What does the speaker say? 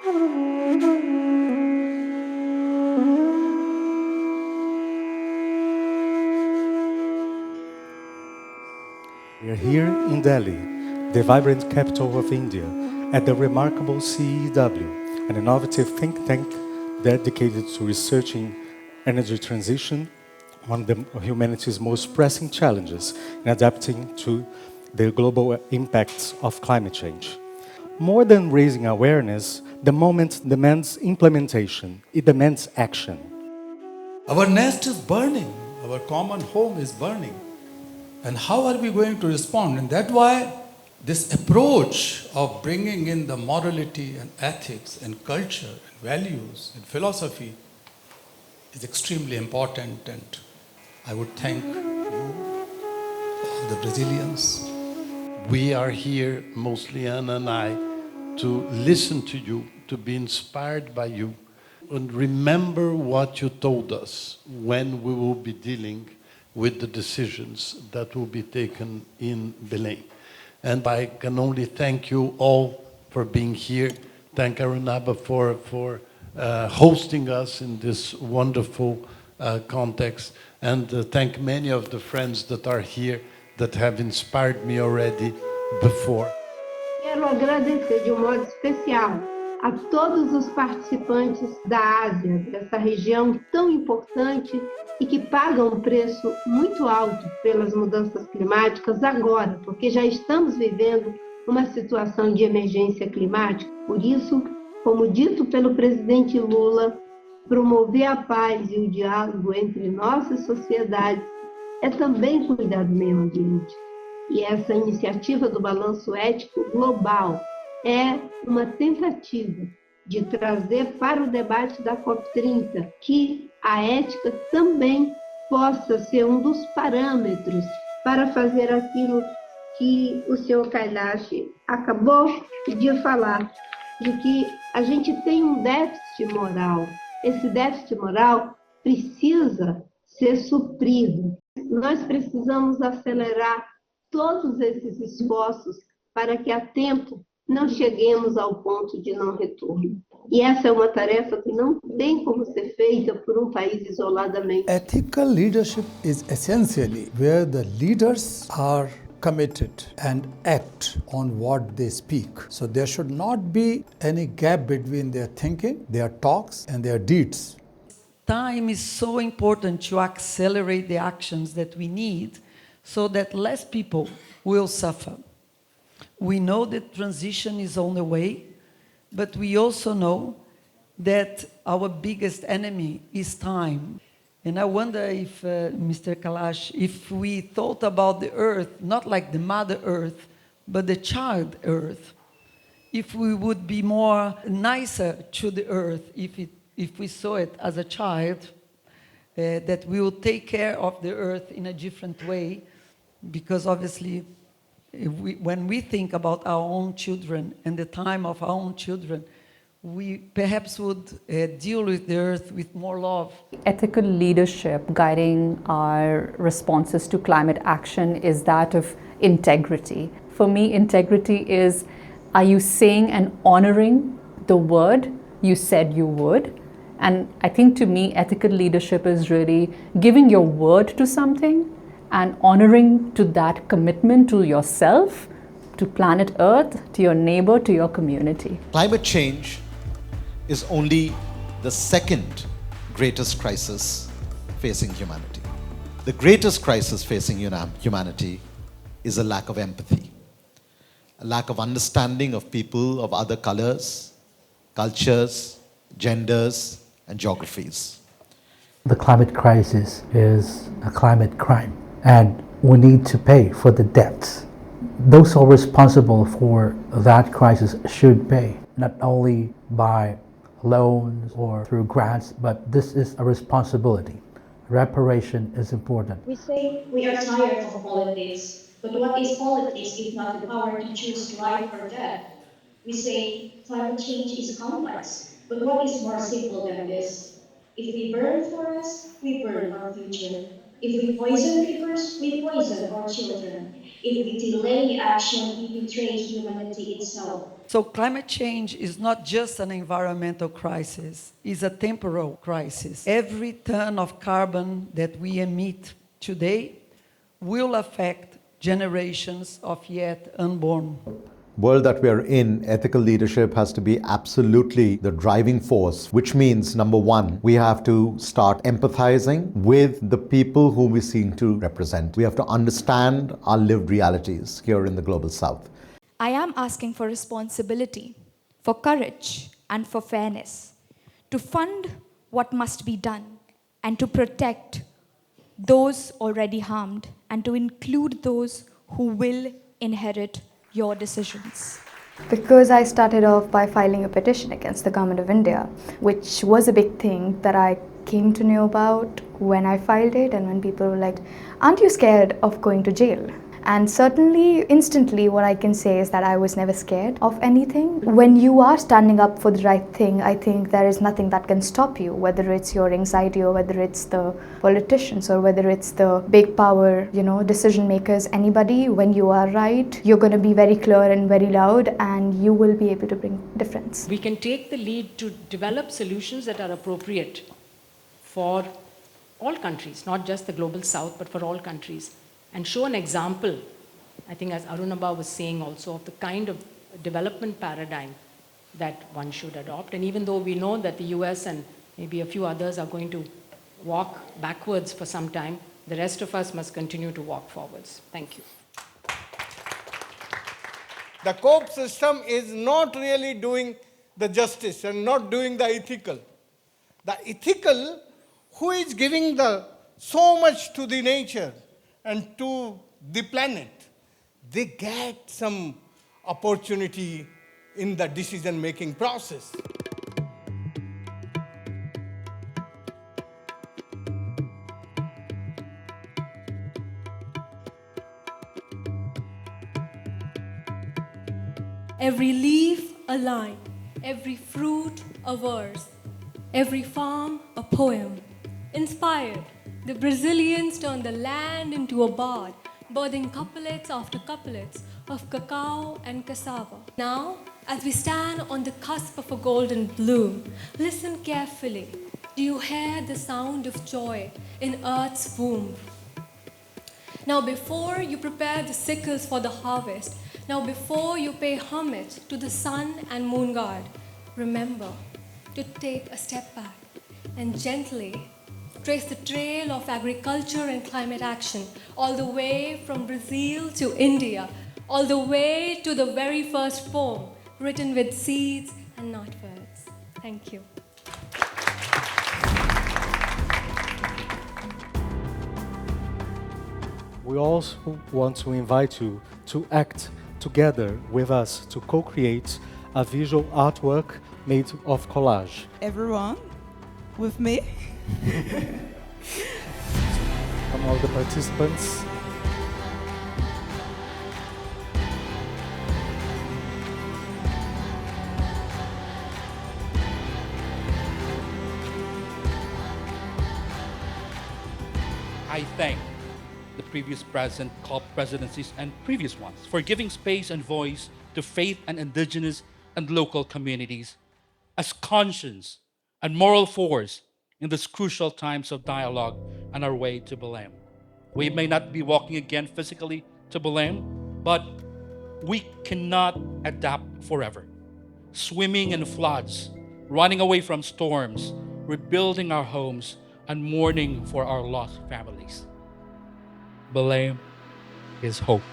We are here in Delhi, the vibrant capital of India, at the remarkable CEW, an innovative think tank dedicated to researching energy transition, one of humanity's most pressing challenges in adapting to the global impacts of climate change. More than raising awareness, the moment demands implementation. It demands action. Our nest is burning. Our common home is burning. And how are we going to respond? And that's why this approach of bringing in the morality and ethics and culture and values and philosophy is extremely important. And I would thank you, all the Brazilians. We are here, mostly Anna and I, to listen to you, to be inspired by you, and remember what you told us when we will be dealing with the decisions that will be taken in Belém. And I can only thank you all for being here. Thank Arunaba for hosting us in this wonderful context. And thank many of the friends that are here that have inspired me already before. Quero agradecer de modo especial a todos os participantes da Ásia, dessa região tão importante e que pagam um preço muito alto pelas mudanças climáticas agora, porque já estamos vivendo uma situação de emergência climática. Por isso, como dito pelo presidente Lula, promover a paz e o diálogo entre nossas sociedades é também cuidar do meio ambiente. E essa iniciativa do balanço ético global é uma tentativa de trazer para o debate da COP30 que a ética também possa ser um dos parâmetros para fazer aquilo que o senhor Kailash acabou de falar, de que a gente tem um déficit moral. Esse déficit moral precisa ser suprido. Nós precisamos acelerar todos esses esforços para que a tempo não cheguemos ao ponto de não retorno. E essa é uma tarefa que não tem como ser feita por um país isoladamente. Ethical leadership is essentially where the leaders are committed and act on what they speak. So there should not be any gap between their thinking, their talks, and their deeds. Time is so important to accelerate the actions that we need so that less people will suffer. We know that transition is on the way, but we also know that our biggest enemy is time. And I wonder if, Mr. Kailash, if we thought about the earth, not like the mother earth, but the child earth, if we would be more nicer to the earth, if we saw it as a child, that we will take care of the earth in a different way, because obviously, when we think about our own children and the time of our own children, we perhaps would deal with the earth with more love. Ethical leadership guiding our responses to climate action is that of integrity. For me, integrity is, are you saying and honoring the word you said you would? And I think to me, ethical leadership is really giving your word to something and honoring to that commitment to yourself, to planet Earth, to your neighbor, to your community. Climate change is only the second greatest crisis facing humanity. The greatest crisis facing humanity is a lack of empathy, a lack of understanding of people of other colors, cultures, genders, and geographies. The climate crisis is a climate crime, and we need to pay for the debts. Those who are responsible for that crisis should pay, not only by loans or through grants, but this is a responsibility. Reparation is important. We say we are tired of politics, but what is politics if not the power to choose life or death? We say climate change is complex, but what is more simple than this? If we burn forests, we burn our future. If we poison rivers, we poison our children. If we delay action, we betray humanity itself. So climate change is not just an environmental crisis, it's a temporal crisis. Every ton of carbon that we emit today will affect generations of yet unborn. World that we are in, ethical leadership has to be absolutely the driving force, which means, number one, we have to start empathizing with the people whom we seek to represent. We have to understand our lived realities here in the global south. I am asking for responsibility, for courage, and for fairness, to fund what must be done, and to protect those already harmed, and to include those who will inherit your decisions. Because I started off by filing a petition against the government of India, which was a big thing that I came to know about when I filed it, and when people were like, aren't you scared of going to jail? And certainly, instantly, what I can say is that I was never scared of anything. When you are standing up for the right thing, I think there is nothing that can stop you, whether it's your anxiety or whether it's the politicians or whether it's the big power, decision makers, anybody. When you are right, you're going to be very clear and very loud, and you will be able to bring difference. We can take the lead to develop solutions that are appropriate for all countries, not just the global south, but for all countries. And show an example, I think as Arunabha was saying also, of the kind of development paradigm that one should adopt. And even though we know that the US and maybe a few others are going to walk backwards for some time, the rest of us must continue to walk forwards. Thank you. The COPE system is not really doing the justice and not doing the ethical. The ethical, who is giving so much to the nature and to the planet, they get some opportunity in the decision-making process. Every leaf a line, every fruit a verse, every farm a poem. Inspired, the Brazilians turned the land into a bard, birthing couplets after couplets of cacao and cassava. Now, as we stand on the cusp of a golden bloom, listen carefully. Do you hear the sound of joy in earth's womb? Now, before you prepare the sickles for the harvest, now before you pay homage to the sun and moon god, remember to take a step back and gently trace the trail of agriculture and climate action all the way from Brazil to India, all the way to the very first poem written with seeds and not words. Thank you. We also want to invite you to act together with us to co-create a visual artwork made of collage. Everyone with me? From all the participants. I thank the previous present COP presidencies and previous ones for giving space and voice to faith and indigenous and local communities as conscience and moral force in these crucial times of dialogue on our way to Belém. We may not be walking again physically to Belém, but we cannot adapt forever. Swimming in floods, running away from storms, rebuilding our homes, and mourning for our lost families. Belém is hope.